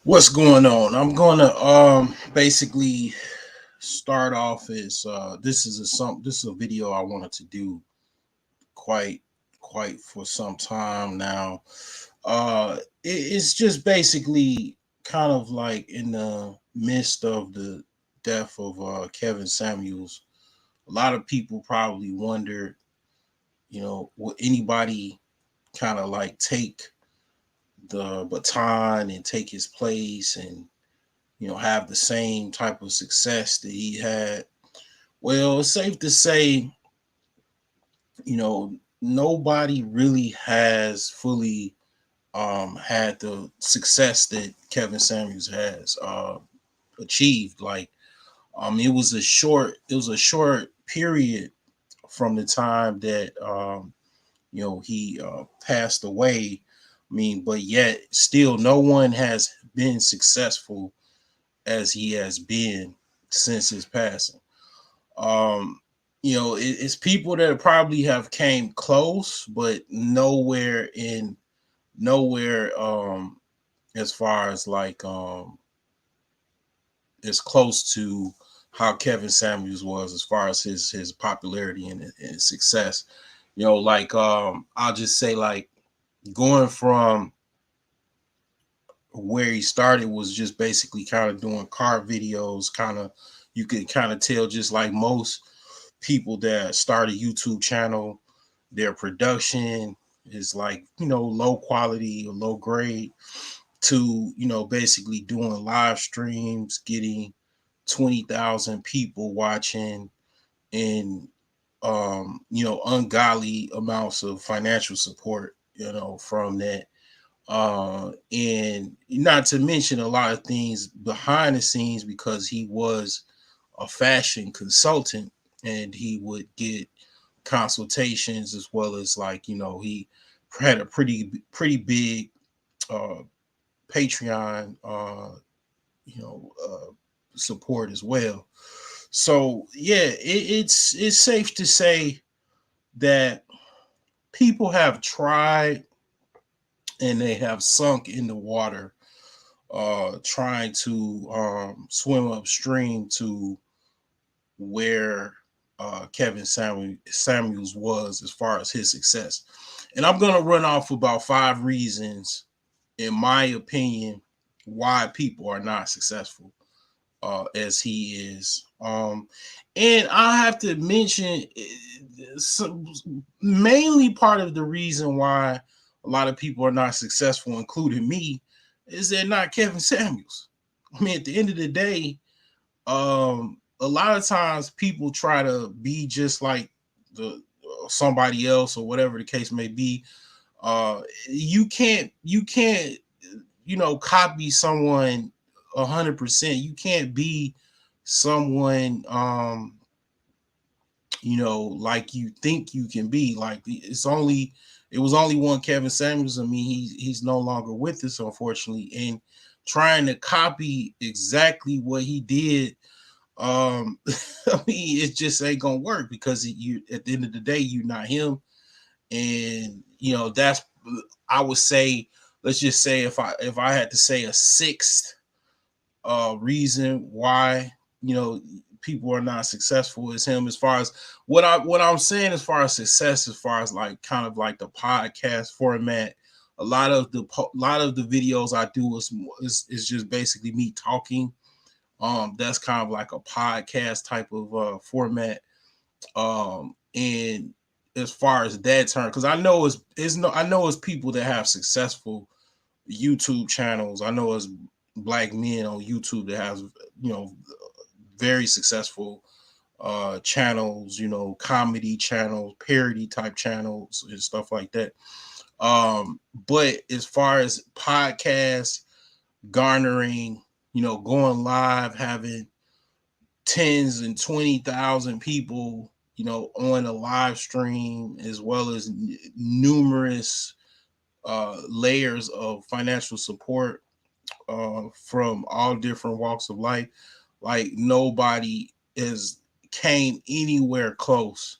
What's going on? I'm gonna basically start off as this is a video I wanted to do quite quite for some time now. It's just basically kind of like in the midst of the death of Kevin Samuels. A lot of people probably wondered, will anybody kind of like take the baton and take his place and have the same type of success that he had. Well, it's safe to say, nobody really has fully had the success that Kevin Samuels has achieved. Like, it was a short period from the time that he passed away. I mean, but yet still, no one has been successful as he has been since his passing. Um, it's people that probably have came close, but nowhere as far as like as close to how Kevin Samuels was as far as his popularity and success. Like I'll just say like going from where he started was just basically kind of doing car videos, kind of you could kind of tell just like most people that start a YouTube channel, their production is like, low quality or low grade to, basically doing live streams, getting 20,000 people watching and ungodly amounts of financial support, from that and not to mention a lot of things behind the scenes because he was a fashion consultant and he would get consultations as well as like he had a pretty big uh Patreon you know uh support as well. So yeah, it's safe to say that people have tried and they have sunk in the water trying to swim upstream to where Kevin Samuels was as far as his success. And I'm going to run off about 5 reasons, in my opinion, why people are not successful as he is. And I have to mention, mainly part of the reason why a lot of people are not successful, including me, is they're not Kevin Samuels. I mean, at the end of the day, a lot of times people try to be just like the somebody else or whatever the case may be. You can't copy someone 100%. You can't be someone like you think you can be. Like it was only one Kevin Samuels. I mean, he's no longer with us, unfortunately, and trying to copy exactly what he did, I mean, it just ain't gonna work because you at the end of the day, you're not him. And that's, I would say, let's just say if I had to say a sixth reason why people are not successful is him. As far as what I'm saying, as far as success, as far as like kind of like the podcast format, a lot of the videos I do is just basically me talking. That's kind of like a podcast type of format. And as far as that term, because I know it's people that have successful YouTube channels. I know it's black men on YouTube that has you know very successful channels, comedy channels, parody type channels, and stuff like that. But as far as podcasts garnering, going live, having tens and 20,000 people, on a live stream, as well as numerous layers of financial support from all different walks of life. Like nobody has came anywhere close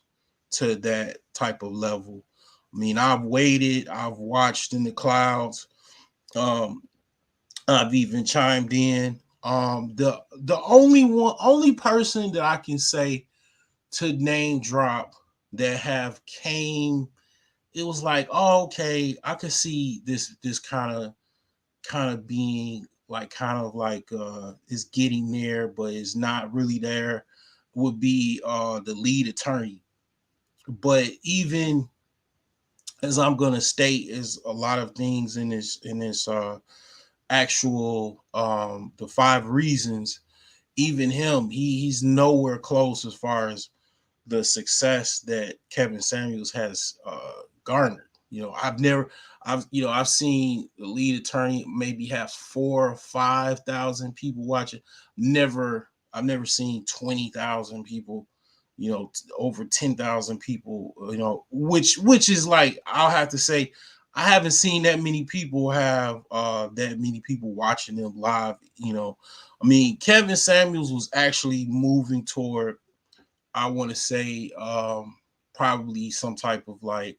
to that type of level. I mean, I've waited, I've watched in the clouds. Um, I've even chimed in. The only person that I can say to name drop that have came, it was like, oh, okay, I could see this kind of being like kind of like is getting there, but it's not really there. Would be the lead attorney. But even as I'm gonna state, is a lot of things in this actual the five reasons. Even him, he's nowhere close as far as the success that Kevin Samuels has garnered. I've seen the lead attorney maybe have 4 or 5 thousand people watching. I've never seen 20,000 people. Over 10,000 people. Which is like, I'll have to say, I haven't seen that many people have that many people watching them live. I mean, Kevin Samuels was actually moving toward, I want to say, probably some type of like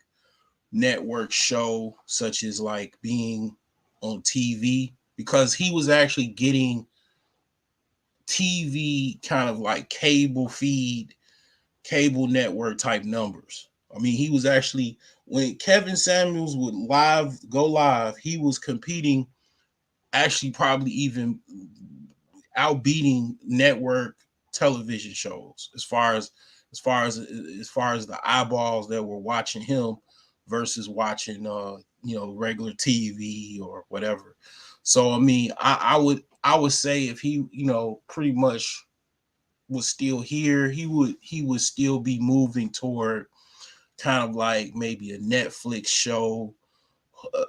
network show, such as like being on TV, because he was actually getting TV kind of like cable network type numbers. I mean, he was actually, when Kevin Samuels would go live, he was competing, actually probably even outbeating network television shows as far as the eyeballs that were watching him versus watching regular TV or whatever. So I mean, I would say if he pretty much was still here, he would still be moving toward kind of like maybe a Netflix show.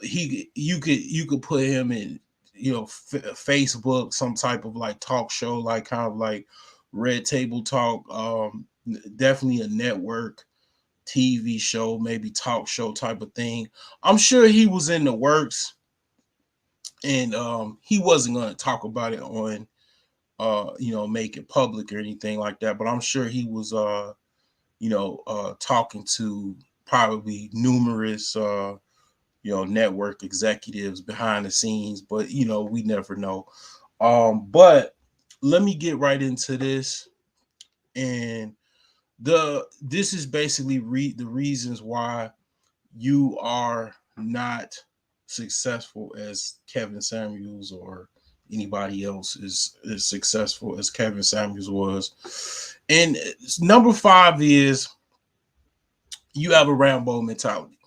You could put him in Facebook, some type of like talk show, like kind of like Red Table Talk. Definitely a network TV show, maybe talk show type of thing. I'm sure he was in the works, and he wasn't going to talk about it on make it public or anything like that. But I'm sure he was talking to probably numerous network executives behind the scenes, but we never know. But let me get right into this. And this is basically the reasons why you are not successful as Kevin Samuels, or anybody else is successful as Kevin Samuels was. And number 5 is, you have a Rambo mentality.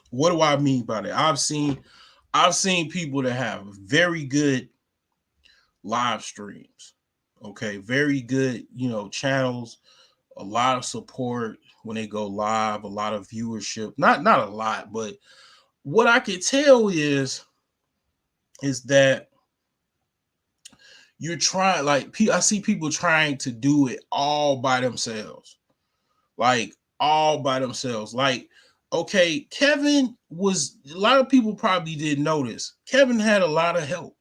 What do I mean by that? I've seen people that have very good live streams. Okay, very good, channels, a lot of support when they go live, a lot of viewership. Not a lot, but what I can tell is that you're trying, like, I see people trying to do it all by themselves. Like, all by themselves. Like, okay, Kevin was, a lot of people probably didn't notice. Kevin had a lot of help.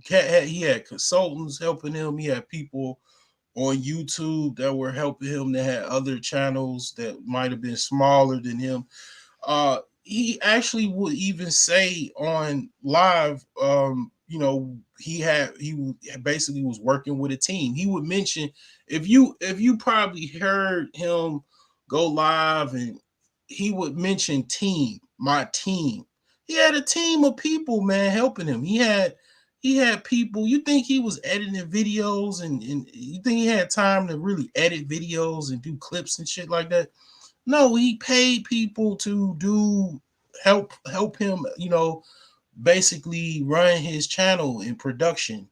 He had consultants helping him. He had people on YouTube that were helping him, that had other channels that might have been smaller than him. He actually would even say on live, he basically was working with a team. He would mention, if you probably heard him go live, and he would mention team, my team. He had a team of people, man, helping him. He had people. You think he was editing videos, and you think he had time to really edit videos and do clips and shit like that? No, he paid people to help him, basically run his channel in production.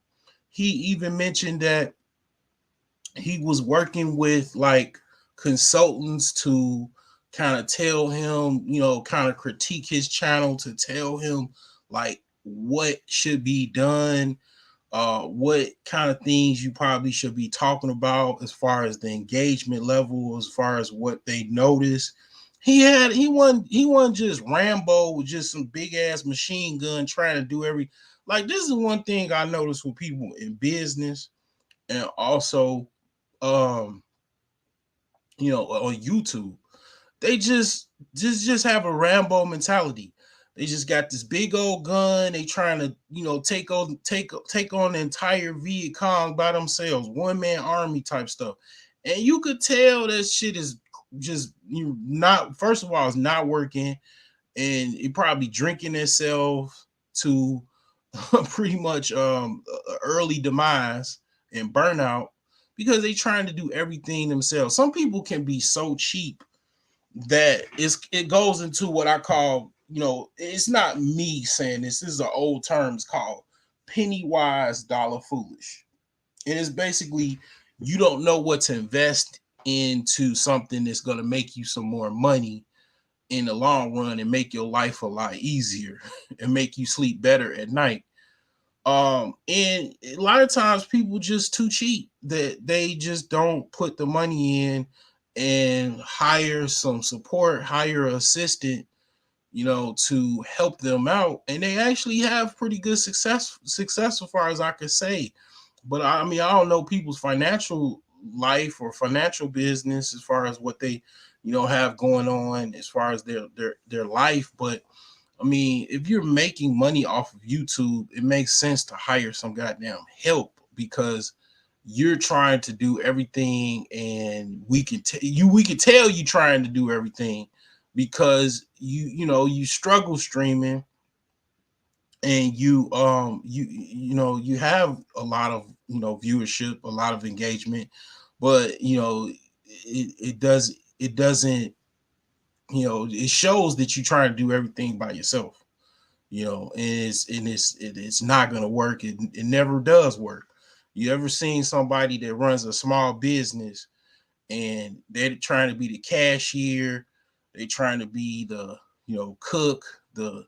He even mentioned that he was working with like consultants to kind of tell him, kind of critique his channel, to tell him like what should be done, what kind of things you probably should be talking about as far as the engagement level, as far as what they notice. He wasn't just Rambo with just some big ass machine gun trying to do every, like, this is one thing I noticed with people in business, and also um on YouTube. They just have a Rambo mentality. They just got this big old gun. They trying to, take on the entire Viet Cong by themselves, one man army type stuff. And you could tell that shit is just not. First of all, it's not working, and it probably drinking itself to pretty much early demise and burnout because they trying to do everything themselves. Some people can be so cheap that it goes into what I call, it's not me saying this. This is an old term. It's called penny wise, dollar foolish. And it's basically you don't know what to invest into something that's going to make you some more money in the long run and make your life a lot easier and make you sleep better at night. And a lot of times people just too cheap that they just don't put the money in and hire some support, hire an assistant, to help them out. And they actually have pretty good success as far as I could say. But I mean, I don't know people's financial life or financial business as far as what they, have going on as far as their life. But I mean, if you're making money off of YouTube, it makes sense to hire some goddamn help because you're trying to do everything, and we can tell you trying to do everything because you struggle streaming, and you have a lot of viewership, a lot of engagement, but it doesn't, it shows that you're trying to do everything by yourself, and it's not gonna work. It never does work. You ever seen somebody that runs a small business and they're trying to be the cashier, they trying to be the cook, the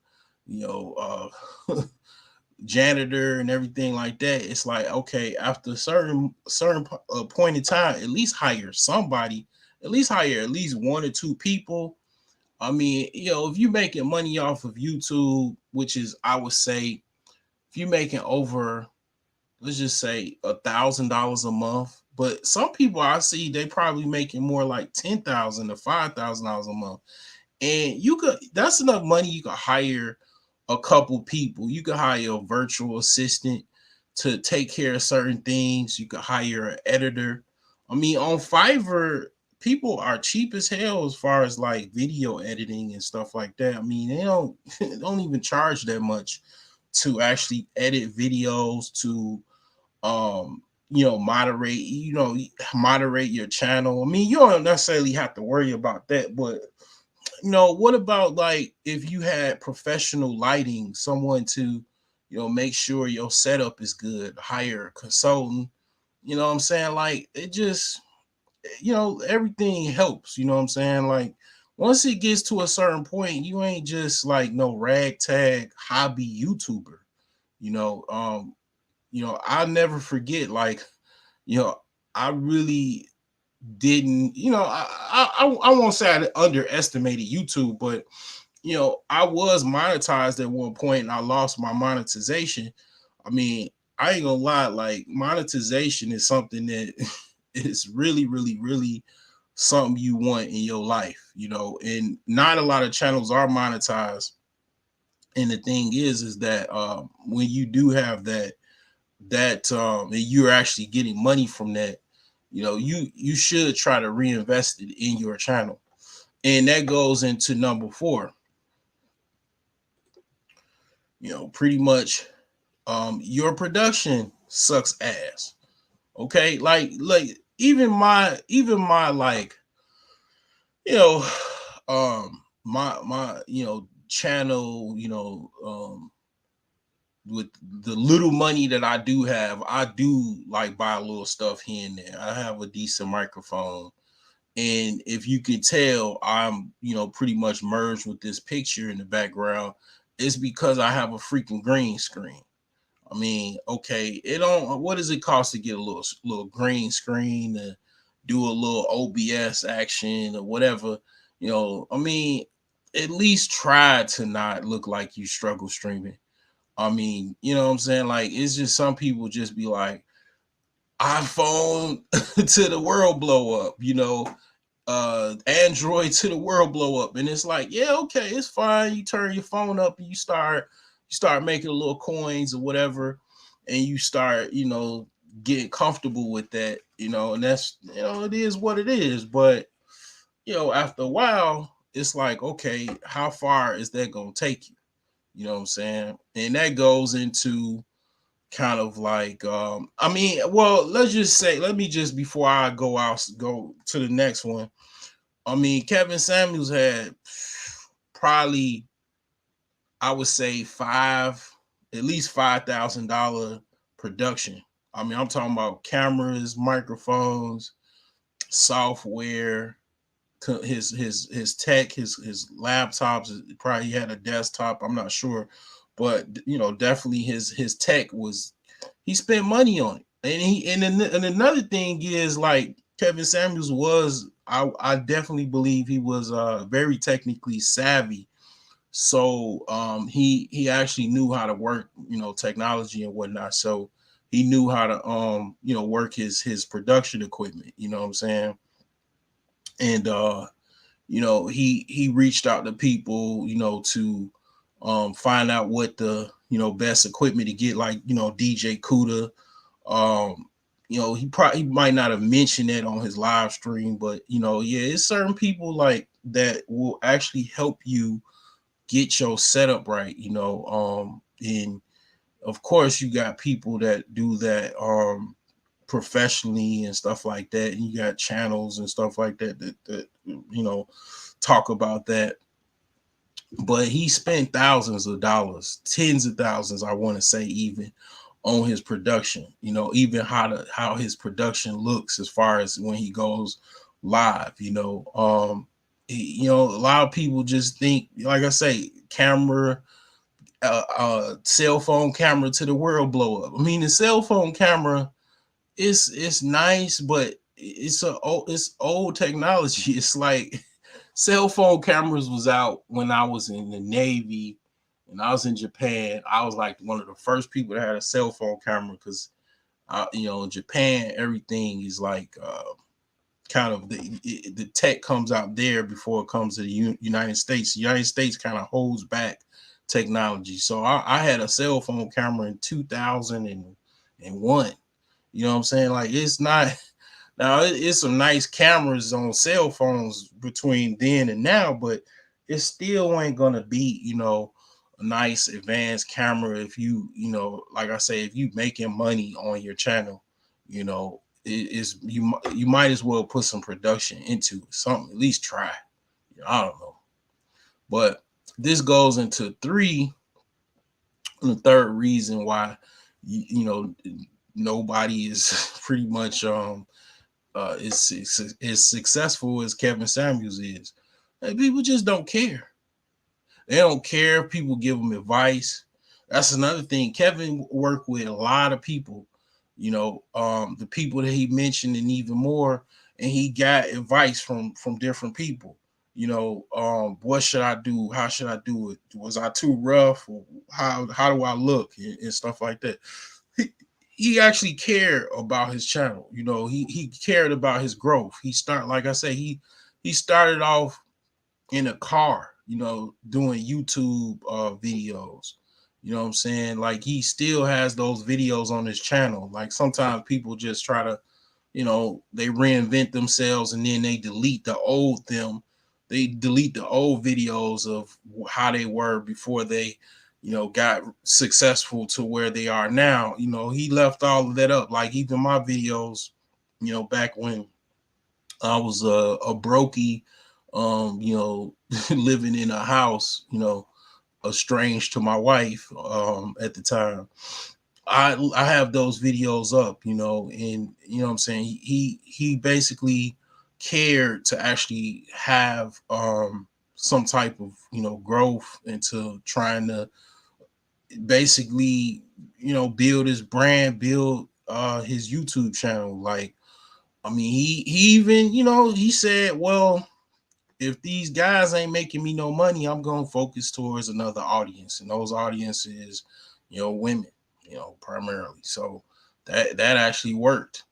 janitor and everything like that? It's like, okay, after a certain point in time, at least hire somebody, at least hire at least one or two people. I mean, if you're making money off of YouTube, which is, I would say, if you're making over, let's just say $1,000 a month, but some people I see they probably making more like 10,000 to $5,000 a month, and that's enough money. You could hire a couple people. You could hire a virtual assistant to take care of certain things. You could hire an editor. I mean, on Fiverr, people are cheap as hell as far as like video editing and stuff like that. I mean, they don't even charge that much to actually edit videos, to moderate your channel. I mean, you don't necessarily have to worry about that, but what about like if you had professional lighting, someone to, make sure your setup is good, hire a consultant, what I'm saying? Like it just, everything helps, what I'm saying? Like once it gets to a certain point, you ain't just like no ragtag hobby YouTuber, you know. I'll never forget, like, you know, I really didn't, I won't say I underestimated YouTube, but I was monetized at one point and I lost my monetization. I mean, I ain't gonna lie, like monetization is something that is really, really, really something you want in your life, and not a lot of channels are monetized. And the thing is that when you do have and you're actually getting money from that, you should try to reinvest it in your channel. And that goes into number 4. Pretty much your production sucks ass. Okay, like even my like, you know my channel, with the little money that I do have, I do like buy a little stuff here and there. I have a decent microphone. And if you can tell, I'm, pretty much merged with this picture in the background. It's because I have a freaking green screen. I mean, okay, what does it cost to get a little green screen to do a little OBS action or whatever? I mean, at least try to not look like you struggle streaming. I mean, what I'm saying? Like, it's just some people just be like, iPhone to the world blow up, Android to the world blow up. And it's like, yeah, okay, it's fine. You turn your phone up and you start making little coins or whatever, and you start, getting comfortable with that, and that's, it is what it is. But after a while, it's like, okay, how far is that gonna take you? You know what I'm saying? And that goes into kind of like, I mean, well, let me just, before I go to the next one. I mean, Kevin Samuels had probably, I would say, at least $5,000 production. I mean, I'm talking about cameras, microphones, software, his tech, his laptops. Probably he had a desktop. I'm not sure, but definitely his tech was. He spent money on it, and another thing is, like, Kevin Samuels was. I definitely believe he was very technically savvy. So he actually knew how to work, technology and whatnot. So he knew how to work his production equipment. You know what I'm saying? And he reached out to people, to find out what the best equipment to get, like DJ Kuda. um he might not have mentioned it on his live stream, but yeah, it's certain people like that will actually help you get your setup right. And of course you got people that do that professionally and stuff like that, and you got channels and stuff like that talk about that. But he spent thousands of dollars, tens of thousands, I want to say, even on his production. Even how his production looks as far as when he goes live. A lot of people just think, like I say, cell phone camera to the world blow up. I mean, the cell phone camera, it's nice, but it's old technology. It's like cell phone cameras was out when I was in the Navy and I was in Japan. I was like one of the first people that had a cell phone camera, because in Japan everything is like kind of the tech comes out there before it comes to the United States. The United States kind of holds back technology. So I had a cell phone camera in 2001. You know what I'm saying? Like, it's not. Now, it's some nice cameras on cell phones between then and now, but it still ain't gonna be, a nice advanced camera if like I say, if you making money on your channel. You might as well put some production into something, at least try. I don't know, but this goes into the third reason why nobody is pretty much as successful as Kevin Samuels is. And people just don't care. They don't care if people give them advice. That's another thing. Kevin worked with a lot of people, the people that he mentioned and even more, and he got advice from different people. What should I do? How should I do it? Was I too rough? Or how do I look, and stuff like that. He actually cared about his channel. He cared about his growth. Like I say, he started off in a car, doing YouTube videos. You know what I'm saying? Like, he still has those videos on his channel. Like, sometimes people just try to, they reinvent themselves and then they delete the old them. They delete the old videos of how they were before they, got successful to where they are now. He left all of that up. Like, even my videos, back when I was a brokey, living in a house, estranged to my wife at the time. I have those videos up, and what I'm saying, he basically cared to actually have some type of growth into trying to basically build his brand, build his YouTube channel. Like, I mean, he even he said, well, if these guys ain't making me no money, I'm gonna focus towards another audience, and those audiences, women, primarily. So that actually worked.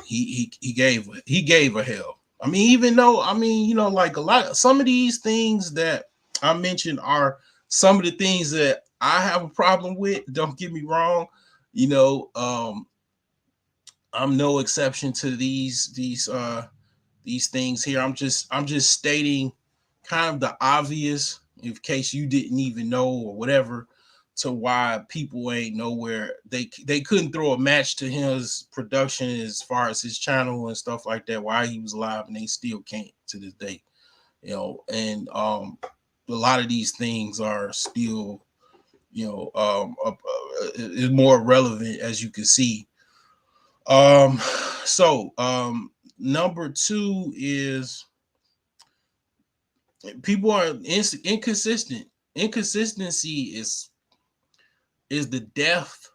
He gave a hell. I mean, even though, I mean, like a lot, some of these things that I mentioned are some of the things that I have a problem with. Don't get me wrong. You know, I'm no exception to these things here. I'm just stating kind of the obvious, in case you didn't even know or whatever, to why people ain't nowhere. They couldn't throw a match to his production as far as his channel and stuff like that while he was alive, and they still can't to this day. And a lot of these things are still is more relevant, as you can see. Um, so number two is people are inconsistent. Inconsistency is the death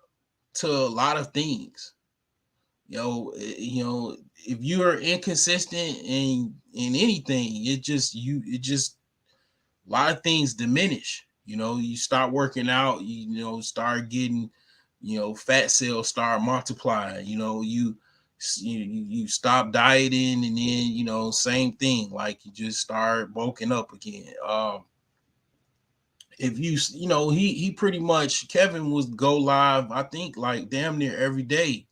to a lot of things. If you are inconsistent in anything, it just a lot of things diminish. You start working out, start getting, fat cells start multiplying. You stop dieting, and then same thing, like you just start bulking up again. If he pretty much, Kevin was go live, I think, like damn near every day.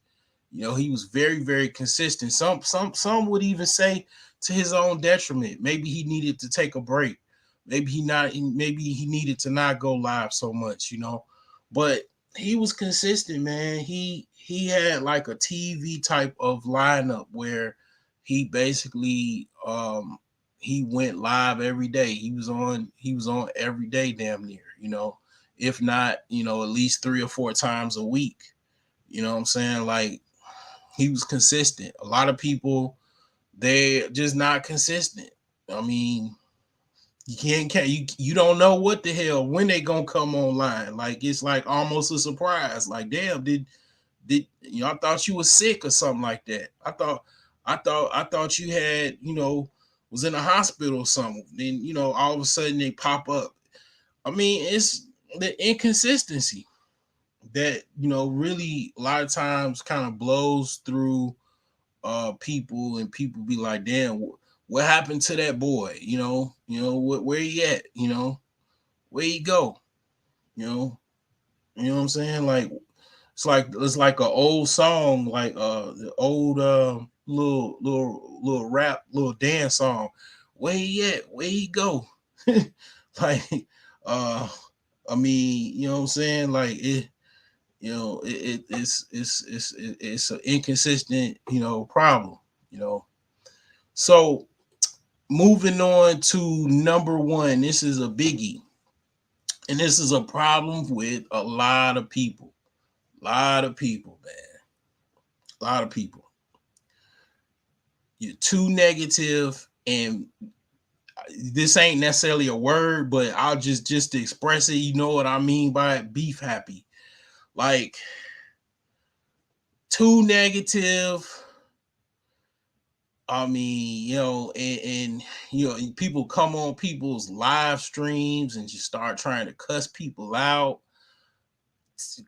He was very, very consistent. Some would even say to his own detriment. Maybe he needed to take a break. Maybe he needed to not go live so much, But he was consistent, man. He had like a TV type of lineup where he basically he went live every day. He was on every day damn near, if not, at least 3 or 4 times a week. You know what I'm saying? Like, he was consistent. A lot of people, they're just not consistent. I mean, you don't know what the hell when they gonna come online. Like, it's like almost a surprise. Like, damn, did I thought you was sick or something like that. I thought you had, was in a hospital or something. Then, all of a sudden they pop up. I mean, it's the inconsistency that, really a lot of times kind of blows through people, and people be like, damn, what happened to that boy? Where he at? Where he go? You know what I'm saying? Like, it's like an old song, like the old little rap, little dance song. Where he at? Where he go? Like, uh I mean, you know what I'm saying? Like, it's an inconsistent, problem, you know. So, moving on to number one, this is a biggie, and this is a problem with a lot of people. A lot of people, man. A lot of people. You're too negative, and this ain't necessarily a word, but I'll just to express it. You know what I mean by it? Beef happy. Like, too negative. I mean, and people come on people's live streams and just start trying to cuss people out,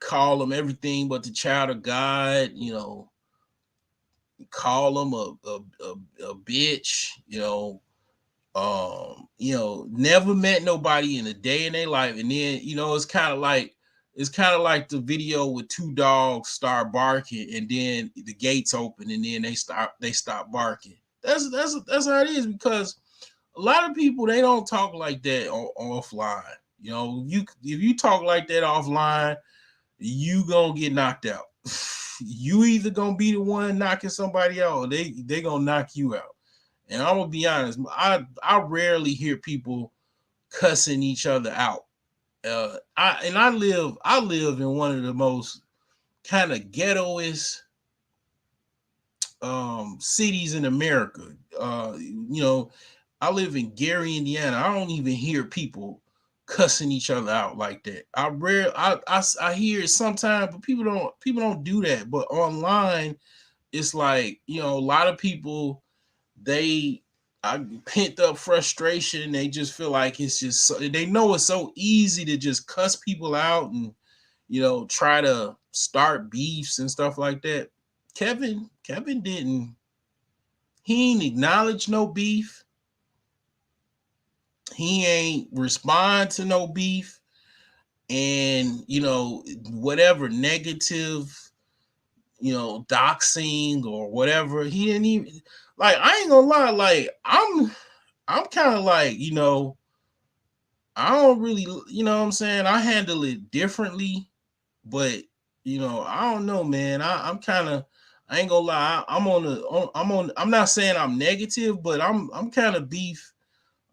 call them everything but the child of God, call them a bitch, never met nobody in a day in their life. And then, it's kind of like the video with two dogs start barking, and then the gates open, and then they stop barking. That's how it is, because a lot of people, they don't talk like that offline. If you talk like that offline, you gonna get knocked out. You either gonna be the one knocking somebody out, or they gonna knock you out. And I'm gonna be honest, I rarely hear people cussing each other out. I live in one of the most kind of ghettoest cities in America. I live in Gary, Indiana. I don't even hear people cussing each other out like that. I hear it sometimes, but people don't do that. But online, it's like, a lot of people, they pent up frustration. They just feel like it's just they know it's so easy to just cuss people out, and try to start beefs and stuff like that. Kevin didn't he ain't acknowledge no beef. He ain't respond to no beef. And, whatever negative, doxing or whatever, he didn't even, like, I ain't gonna lie, like, I'm kind of like, I don't really, what I'm saying? I handle it differently, but I don't know, man. I'm kind of, I ain't gonna lie. I'm not saying I'm negative, but I'm kind of beef.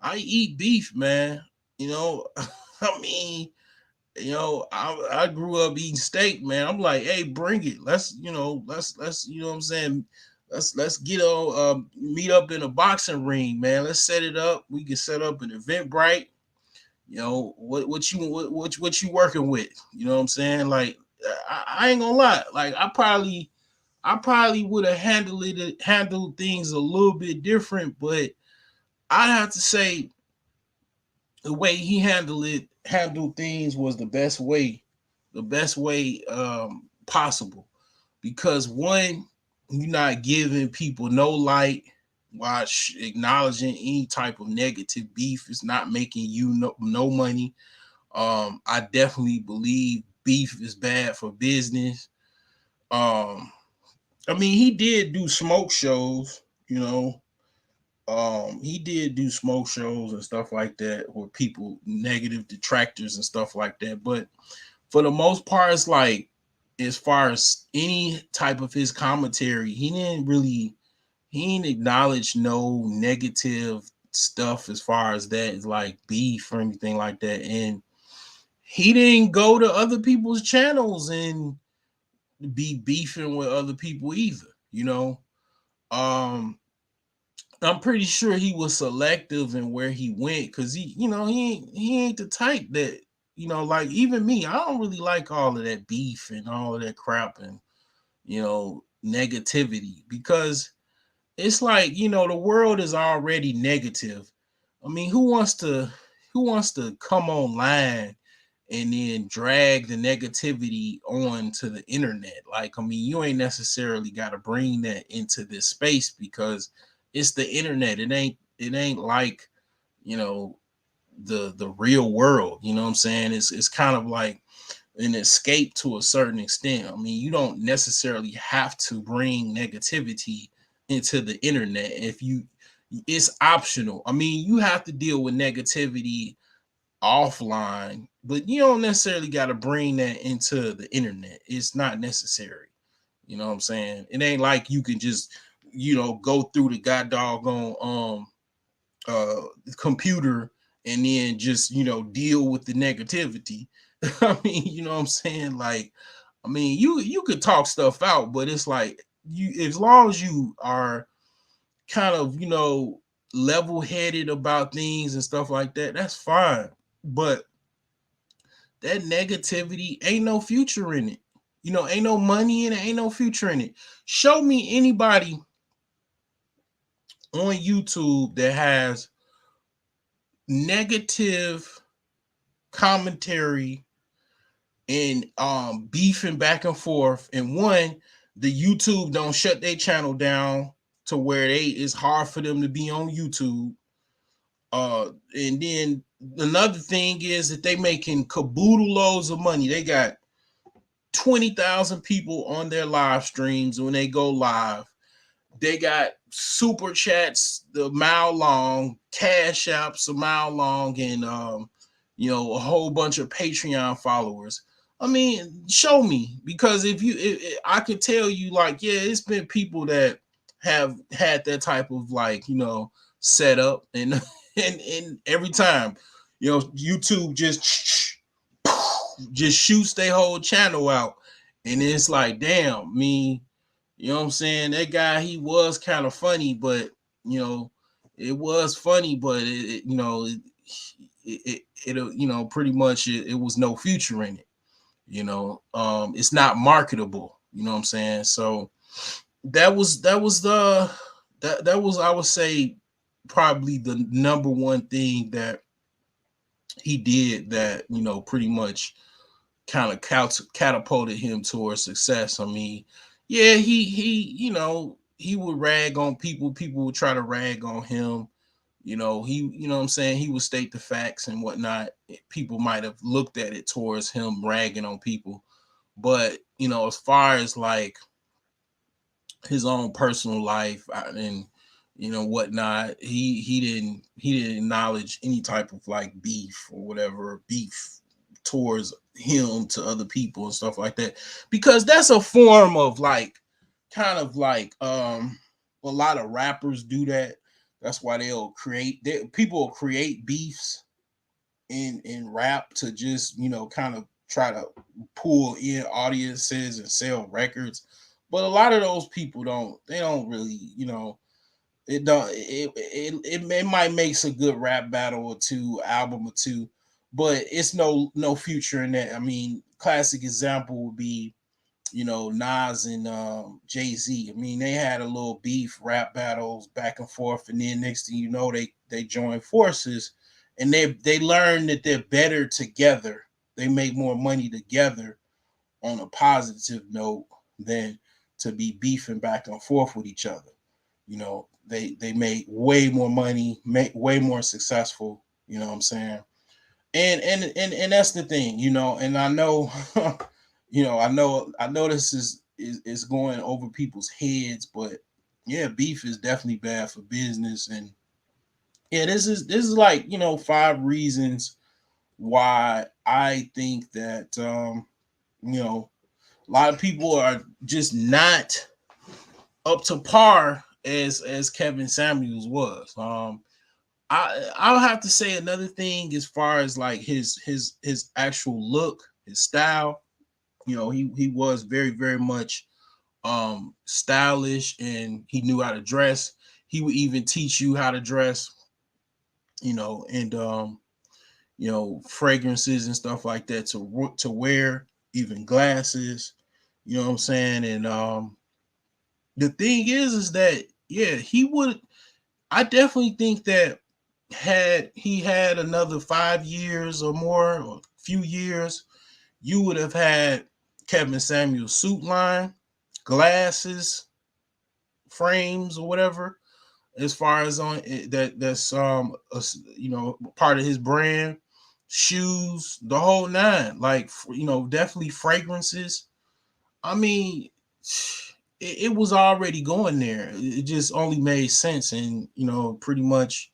I eat beef, man. You know, I mean, I grew up eating steak, man. I'm like, hey, bring it. Let's, what I'm saying? Let's get on, meet up in a boxing ring, man. Let's set it up. We can set up an Eventbrite. What you working with? You know what I'm saying? Like, I ain't gonna lie. Like, I probably would have handled things a little bit different, but I'd have to say the way he handled things was the best way possible. Because one, you're not giving people no light while acknowledging any type of negative beef. Is not making you no money. I definitely believe beef is bad for business. Um, I mean, he did do smoke shows, he did do smoke shows and stuff like that with people, negative detractors and stuff like that. But for the most part, it's like, as far as any type of his commentary, he didn't acknowledge no negative stuff as far as that, like beef or anything like that. And he didn't go to other people's channels and be beefing with other people either, Um, I'm pretty sure he was selective in where he went, because he ain't the type that, like, even me, I don't really like all of that beef and all of that crap and negativity, because it's like, the world is already negative. I mean, who wants to come online and then drag the negativity on to the internet? Like, I mean, you ain't necessarily got to bring that into this space, because it's the internet. It ain't like, you know, the real world. You know what I'm saying? It's kind of like an escape to a certain extent. I mean, you don't necessarily have to bring negativity into the internet. It's optional. I mean, you have to deal with negativity offline, but you don't necessarily got to bring that into the internet. It's not necessary. You know what I'm saying? It ain't like you can just, go through the god doggone uh computer and then just, deal with the negativity. I mean, you know what I'm saying? Like, I mean, you could talk stuff out, but it's like, as long as you are kind of, level headed about things and stuff like that, that's fine. But that negativity ain't no future in it. Ain't no money in it, ain't no future in it. Show me anybody on YouTube that has negative commentary and beefing back and forth. And one, the YouTube don't shut their channel down to where it's hard for them to be on YouTube. And then another thing is that they making caboodle loads of money. They got 20,000 people on their live streams when they go live. They got super chats the mile long, cash apps a mile long, and a whole bunch of Patreon followers. I mean, show me, because if I could tell you, like, yeah, it's been people that have had that type of, like, setup, and and every time, YouTube just shoots their whole channel out, and it's like, damn, me. You know what I'm saying? That guy, he was kind of funny, but it was funny, but pretty much it was no future in it. It's not marketable. You know what I'm saying? So that was I would say probably the number one thing that he did that pretty much kind of catapulted him towards success. I mean, yeah, he he would rag on people. People would try to rag on him. You know what I'm saying? He would state the facts and whatnot. People might have looked at it towards him ragging on people. But, as far as like his own personal life and whatnot, he didn't acknowledge any type of like beef or whatever beef towards him to other people and stuff like that, because that's a form of like kind of like a lot of rappers do that. That's why people will create beefs in rap to just kind of try to pull in audiences and sell records. But a lot of those people don't really, it might makes a good rap battle or two, album or two, but it's no future in that. I mean, classic example would be Nas and Jay-Z. I mean, they had a little beef, rap battles back and forth, and then next thing you know, they joined forces, and they learned that they're better together. They make more money together on a positive note than to be beefing back and forth with each other. They make way more money, make way more successful. You know what I'm saying? And that's the thing, and I know I know this is going over people's heads, but yeah, beef is definitely bad for business. And yeah, this is like, 5 reasons why I think that a lot of people are just not up to par as Kevin Samuels was. I'll have to say another thing as far as like his actual look, his style. He was very, very much stylish, and he knew how to dress. He would even teach you how to dress, and fragrances and stuff like that to wear, even glasses. You know what I'm saying? And the thing is that yeah, he would. I definitely think that had he had another 5 years or more, or a few years, you would have had Kevin Samuel's suit line, glasses, frames, or whatever. As far as on that's part of his brand, shoes, the whole nine. Like definitely fragrances. I mean, it was already going there. It just only made sense, and pretty much,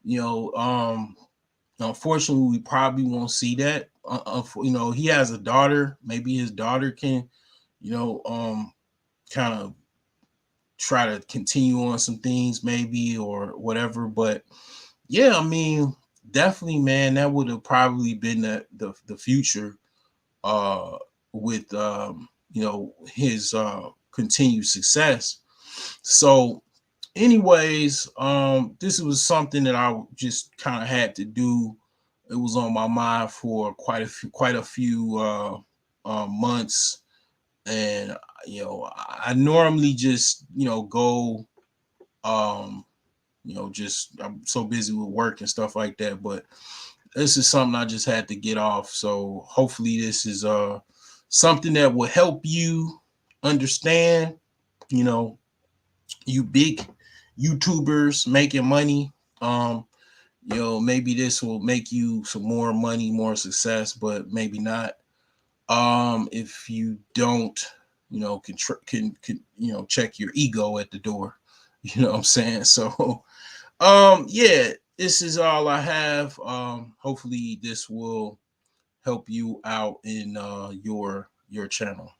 you know, um, unfortunately, we probably won't see that. He has a daughter. Maybe his daughter can, kind of try to continue on some things, maybe, or whatever. But yeah, I mean, definitely, man, that would have probably been the future uh with his continued success. So anyways, this was something that I just kind of had to do. It was on my mind for quite a few months, and I normally just go, just I'm so busy with work and stuff like that, but this is something I just had to get off. So hopefully this is something that will help you understand, you know, you big YouTubers making money. Maybe this will make you some more money, more success, but maybe not. If you don't, can check your ego at the door. You know what I'm saying? So yeah, this is all I have. Hopefully this will help you out in your channel.